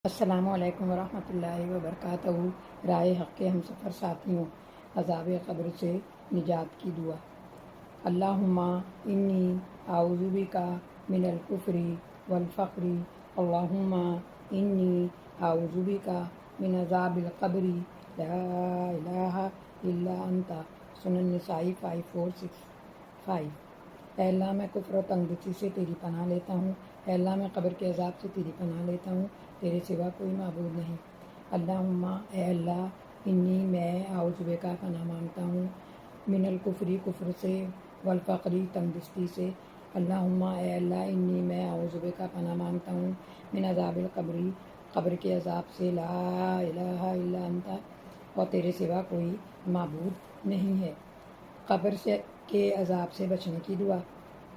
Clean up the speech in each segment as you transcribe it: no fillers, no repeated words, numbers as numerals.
السلام علیکم ورحمۃ اللہ وبرکاتہ۔ رائے حق کے ہم سفر ساتھیوں، عذاب قبر سے نجات کی دعا۔ اللہم انی اعوذ بک من الکفر والفقر، اللہم انی اعوذ بک من عذاب القبر، لا الہ الا انت۔ سنن نسائی 5465۔ اے اللہ میں کفر و تنگ دستی سے تیری پناہ لیتا ہوں، اے اللہ میں قبر کے عذاب سے تیری پناہ لیتا ہوں، تیرے سوا کوئی معبود نہیں۔ اللہم اے اللہ، انی میں اعوذ بک پناہ مانگتا ہوں، من الکفری کفر سے، والفقری تنگ دستی سے۔ اللہم اے اللہ، انی میں اعوذ بک پناہ مانگتا ہوں، من عذاب القبری قبر کے عذاب سے، لا الہ الا انت، اور تیرے سوا کوئی معبود نہیں ہے۔ قبر کے عذاب سے بچنے کی دعا۔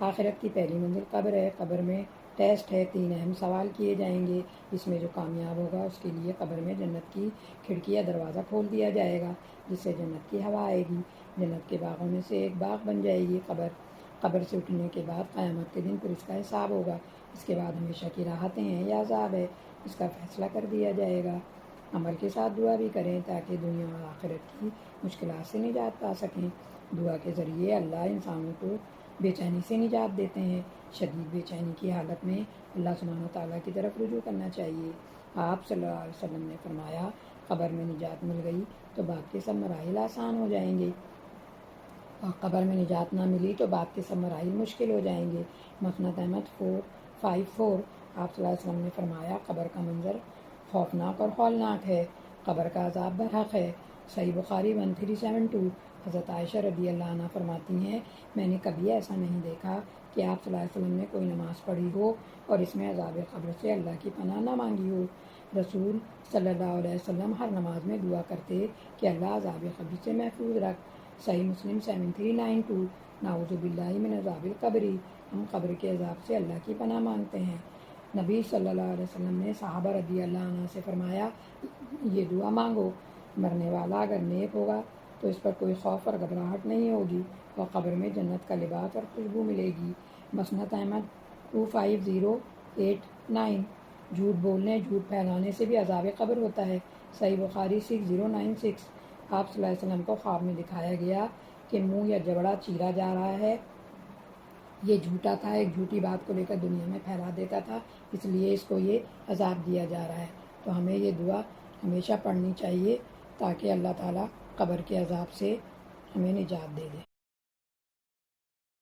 آخرت کی پہلی منزل قبر ہے۔ قبر میں ٹیسٹ ہے، 3 اہم سوال کیے جائیں گے۔ اس میں جو کامیاب ہوگا اس کے لیے قبر میں جنت کی کھڑکی یا دروازہ کھول دیا جائے گا، جس سے جنت کی ہوا آئے گی، جنت کے باغوں میں سے ایک باغ بن جائے گی قبر سے اٹھنے کے بعد قیامت کے دن پھر اس کا حساب ہوگا۔ اس کے بعد ہمیشہ کی راحتیں ہیں یا عذاب ہے، اس کا فیصلہ کر دیا جائے گا۔ عمل کے ساتھ دعا بھی کریں تاکہ دنیا اور آخرت کی مشکلات سے نجات پا سکیں۔ دعا کے ذریعے اللہ انسانوں کو بے چینی سے نجات دیتے ہیں۔ شدید بے چینی کی حالت میں اللہ سبحانہ وتعالیٰ کی طرف رجوع کرنا چاہیے۔ آپ صلی اللہ علیہ وسلم نے فرمایا، قبر میں نجات مل گئی تو بعد کے سب مراحل آسان ہو جائیں گے، اور قبر میں نجات نہ ملی تو بعد کے سب مراحل مشکل ہو جائیں گے۔ مسند احمد 454۔ آپ صلی اللہ علیہ وسلم نے فرمایا، قبر کا منظر خوفناک اور ہولناک ہے، قبر کا عذاب برحق ہے۔ صحیح بخاری 1372۔ حضرت عائشہ رضی اللہ عنہ فرماتی ہیں، میں نے کبھی ایسا نہیں دیکھا کہ آپ صلی اللہ علیہ وسلم نے کوئی نماز پڑھی ہو اور اس میں عذاب قبر سے اللہ کی پناہ نہ مانگی ہو۔ رسول صلی اللہ علیہ وسلم ہر نماز میں دعا کرتے کہ اللہ عذاب قبر سے محفوظ رکھ۔ صحیح مسلم 7392۔ نعوذ باللہ من عذاب القبر، ہم قبر کے عذاب سے اللہ کی پناہ مانگتے ہیں۔ نبی صلی اللہ علیہ وسلم نے صحابہ رضی اللہ عنہ سے فرمایا، یہ دعا مانگو، مرنے والا اگر نیک ہوگا تو اس پر کوئی خوف اور گھبراہٹ نہیں ہوگی، اور قبر میں جنت کا لباس اور خوشبو ملے گی۔ مسند احمد 25089۔ جھوٹ بولنے، جھوٹ پھیلانے سے بھی عذاب قبر ہوتا ہے۔ صحیح بخاری 6096۔ آپ صلی اللہ علیہ وسلم کو خواب میں دکھایا گیا کہ منہ یا جبڑا چیرا جا رہا ہے، یہ جھوٹا تھا، ایک جھوٹی بات کو لے کر دنیا میں پھیلا دیتا تھا، اس لیے اس کو یہ عذاب دیا جا رہا ہے۔ تو ہمیں یہ دعا ہمیشہ پڑھنی چاہیے تاکہ اللہ تعالیٰ قبر کے عذاب سے ہمیں نجات دے دے۔